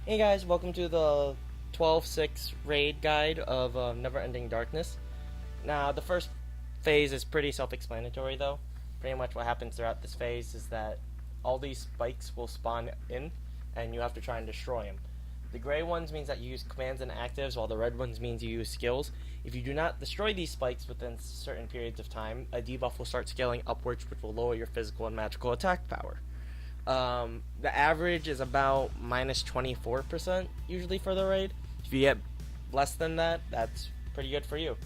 Hey guys, welcome to the 12-6 raid guide of Never-Ending Darkness. Now, the first phase is pretty self-explanatory though. Pretty much what happens throughout this phase is that all these spikes will spawn in, and you have to try and destroy them. The gray ones means that you use commands and actives, while the red ones means you use skills. If you do not destroy these spikes within certain periods of time, a debuff will start scaling upwards, which will lower your physical and magical attack power. The average is about minus 24% usually for the raid. If you get less than that, that's pretty good for you.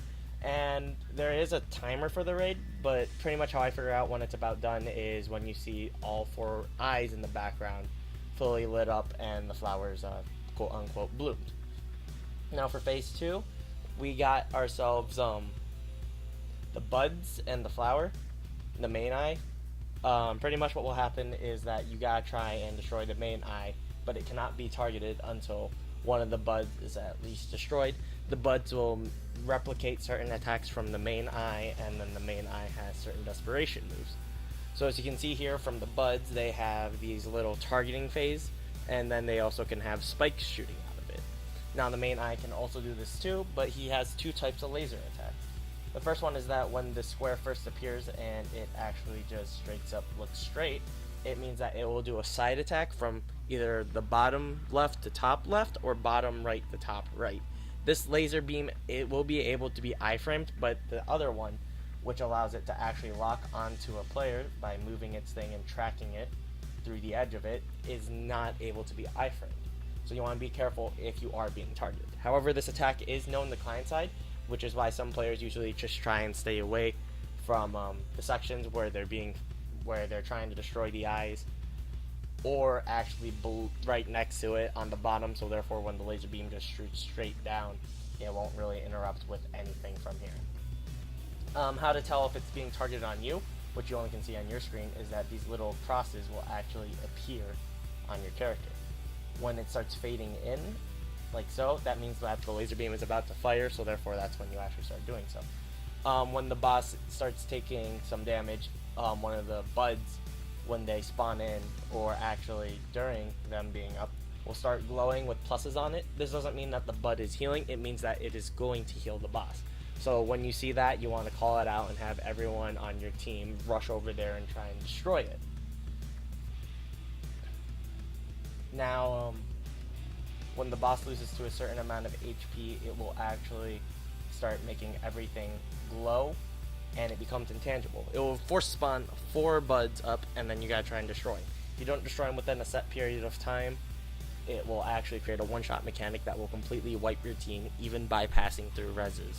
And there is a timer for the raid, but pretty much how I figure out when it's about done is when you see all four eyes in the background fully lit up and the flowers quote unquote bloomed. Now for phase two, we got ourselves the buds and the flower, the main eye. Pretty much what will happen is that you gotta try and destroy the main eye, but it cannot be targeted until one of the buds is at least destroyed. The buds will replicate certain attacks from the main eye, and then the main eye has certain desperation moves. So as you can see here from the buds, they have these little targeting phase, and then they also can have spikes shooting out of it. Now the main eye can also do this too, but he has two types of laser attacks. The first one is that when the square first appears and it actually just straight up looks straight, it means that it will do a side attack from either the bottom left to top left or bottom right to top right. This laser beam, it will be able to be iframed, but the other one, which allows it to actually lock onto a player by moving its thing and tracking it through the edge of it, is not able to be iframed. So you want to be careful if you are being targeted. However, this attack is known the client side, which is why some players usually just try and stay away from the sections where they're trying to destroy the eyes, or actually right next to it on the bottom. So therefore, when the laser beam just shoots straight down, it won't really interrupt with anything from here. How to tell if it's being targeted on you, which you only can see on your screen, is that these little crosses will actually appear on your character. When it starts fading in, like so, that means that the laser beam is about to fire, so therefore that's when you actually start doing so. When the boss starts taking some damage, one of the buds, when they spawn in, or actually during them being up, will start glowing with pluses on it. This doesn't mean that the bud is healing, it means that it is going to heal the boss. So when you see that, you want to call it out and have everyone on your team rush over there and try and destroy it. Now, when the boss loses to a certain amount of HP, it will actually start making everything glow, and it becomes intangible. It will force spawn 4 buds up, and then you gotta try and destroy them. If you don't destroy them within a set period of time, it will actually create a one-shot mechanic that will completely wipe your team, even bypassing through reses.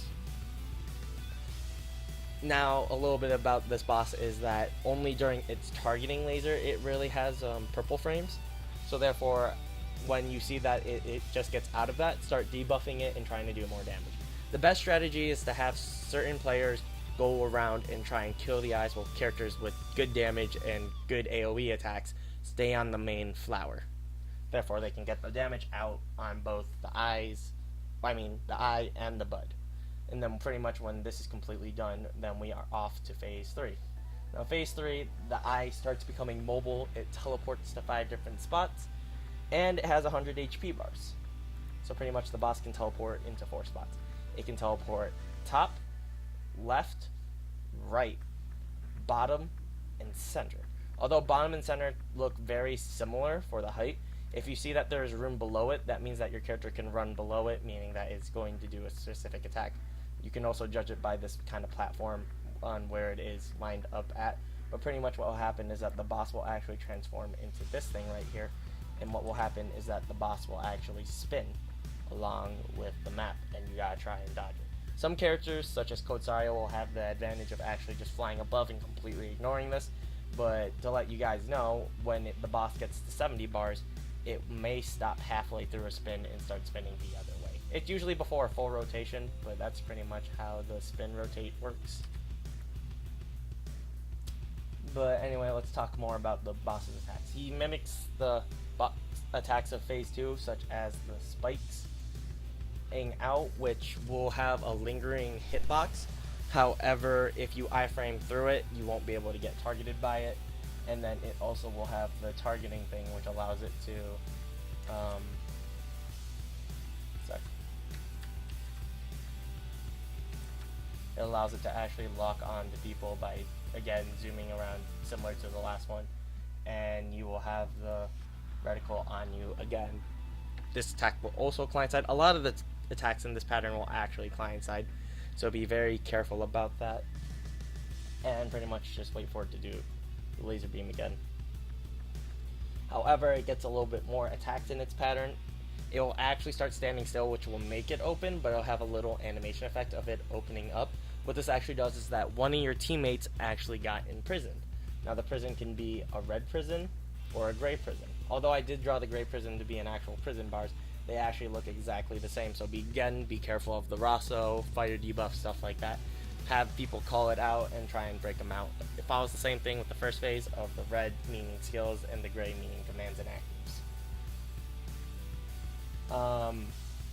Now, a little bit about this boss is that only during its targeting laser, it really has purple frames. So therefore, when you see that it just gets out of that, start debuffing it and trying to do more damage. The best strategy is to have certain players go around and try and kill the eyes, while characters with good damage and good AoE attacks stay on the main flower. Therefore, they can get the damage out on both the eye and the bud. And then pretty much when this is completely done, then we are off to phase 3. Now phase 3, the eye starts becoming mobile, it teleports to 5 different spots, and it has 100 HP bars. So pretty much the boss can teleport into 4 spots. It can teleport top, left, right, bottom, and center. Although bottom and center look very similar for the height, if you see that there is room below it, that means that your character can run below it, meaning that it's going to do a specific attack. You can also judge it by this kind of platform on where it is lined up at. But pretty much what will happen is that the boss will actually transform into this thing right here. And what will happen is that the boss will actually spin along with the map, and you gotta try and dodge it. Some characters, such as Kotsaria, will have the advantage of actually just flying above and completely ignoring this, but to let you guys know, when the boss gets to 70 bars, it may stop halfway through a spin and start spinning the other way. It's usually before a full rotation, but that's pretty much how the spin rotate works. But anyway, let's talk more about the boss's attacks. He mimics the attacks of phase 2, such as the spikes out, which will have a lingering hitbox. However, if you iframe through it, you won't be able to get targeted by it. And then it also will have the targeting thing, which allows it to it allows it to actually lock on to people by, again, zooming around similar to the last one, and you will have the reticle on you again. This attack will also client side. A lot of the attacks in this pattern will actually client side, so be very careful about that, and pretty much just wait for it to do the laser beam again. However, it gets a little bit more attacks in its pattern. It will actually start standing still, which will make it open, but it'll have a little animation effect of it opening up. What this actually does is that one of your teammates actually got imprisoned. Now the prison can be a red prison or a gray prison. Although I did draw the gray prison to be an actual prison bars, they actually look exactly the same. So be careful of the Rosso, fire debuff, stuff like that. Have people call it out and try and break them out. It follows the same thing with the first phase of the red meaning skills and the gray meaning commands and actives.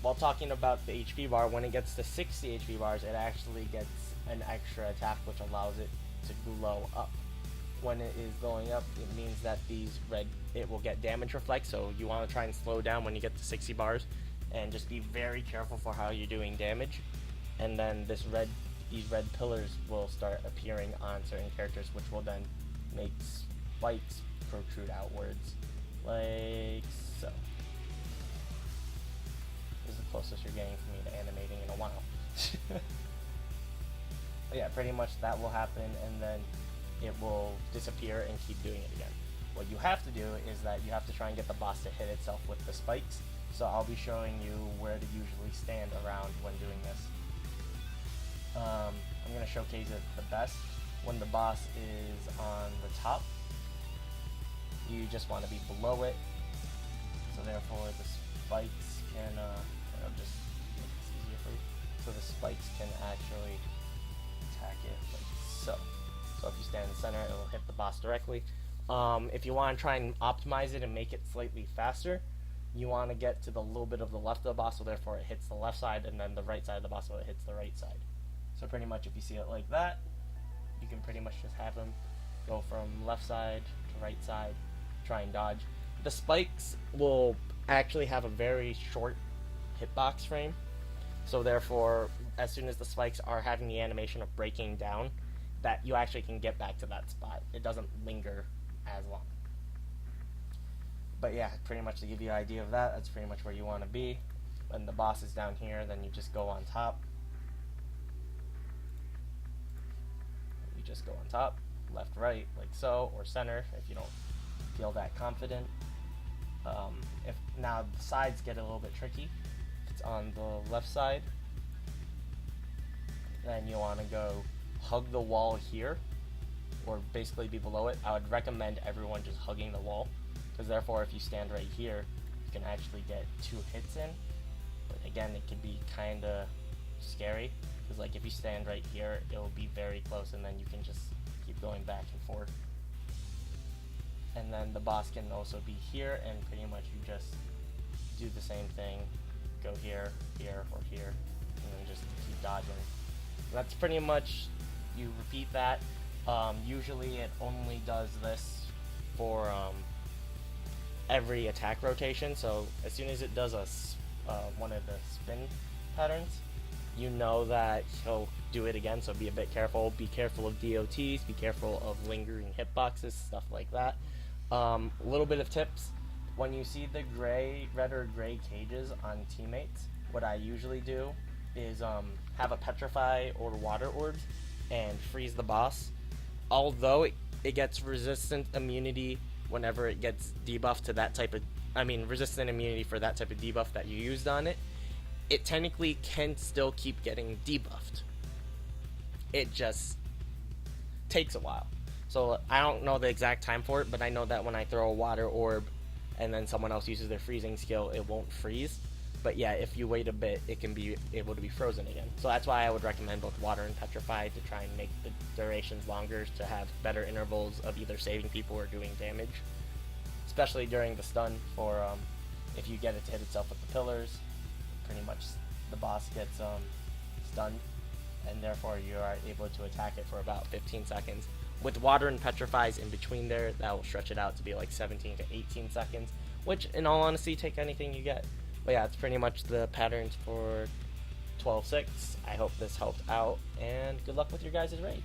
While talking about the HP bar, when it gets to 60 HP bars, it actually gets an extra attack which allows it to glow up. When it is glowing up, it means that it will get damage reflect, so you want to try and slow down when you get to 60 bars, and just be very careful for how you're doing damage. And then these red pillars will start appearing on certain characters, which will then make spikes protrude outwards, like so. This is the closest you're getting for me to animating in a while. But yeah, pretty much that will happen, and then it will disappear and keep doing it again. What you have to do is that you have to try and get the boss to hit itself with the spikes. So I'll be showing you where to usually stand around when doing this. I'm going to showcase it the best. When the boss is on the top, you just want to be below it. So therefore the spikes can, I'll just make this easier for you. So the spikes can actually attack it like so. So if you stand in the center, it will hit the boss directly. If you want to try and optimize it and make it slightly faster, you want to get to the little bit of the left of the boss, so therefore it hits the left side, and then the right side of the boss, so it hits the right side. So pretty much if you see it like that, you can pretty much just have him go from left side to right side, try and dodge. The spikes will actually have a very short hitbox frame, so therefore as soon as the spikes are having the animation of breaking down, that you actually can get back to that spot. It doesn't linger as long. But yeah, pretty much to give you an idea of that, that's pretty much where you want to be. When the boss is down here, then you just go on top. You just go on top, left, right, like so, or center if you don't feel that confident. If now the sides get a little bit tricky. If it's on the left side, then you want to go hug the wall here, or basically be below it. I would recommend everyone just hugging the wall, because therefore if you stand right here, you can actually get 2 hits in. But again, it can be kind of scary, because like if you stand right here, it will be very close, and then you can just keep going back and forth. And then the boss can also be here, and pretty much you just do the same thing, go here, here, or here, and then just keep dodging. And that's pretty much, you repeat that. Usually it only does this for every attack rotation, so as soon as it does one of the spin patterns, you know that he'll do it again, so be a bit careful. Be careful of DOTs, be careful of lingering hitboxes, stuff like that. A little bit of tips: when you see the red or gray cages on teammates, what I usually do is have a petrify or water orbs and freeze the boss. Although it gets resistant immunity whenever it gets debuffed to that type of, resistant immunity for that type of debuff that you used on it, it technically can still keep getting debuffed. It just takes a while. So I don't know the exact time for it, but I know that when I throw a water orb and then someone else uses their freezing skill, it won't freeze. But yeah, if you wait a bit, it can be able to be frozen again. So that's why I would recommend both water and petrify, to try and make the durations longer, to have better intervals of either saving people or doing damage. Especially during the stun, for if you get it to hit itself with the pillars, pretty much the boss gets stunned, and therefore you are able to attack it for about 15 seconds. With water and petrifies in between there, that will stretch it out to be like 17 to 18 seconds, which in all honesty, take anything you get. But yeah, it's pretty much the patterns for 12-6. I hope this helped out, and good luck with your guys' raids.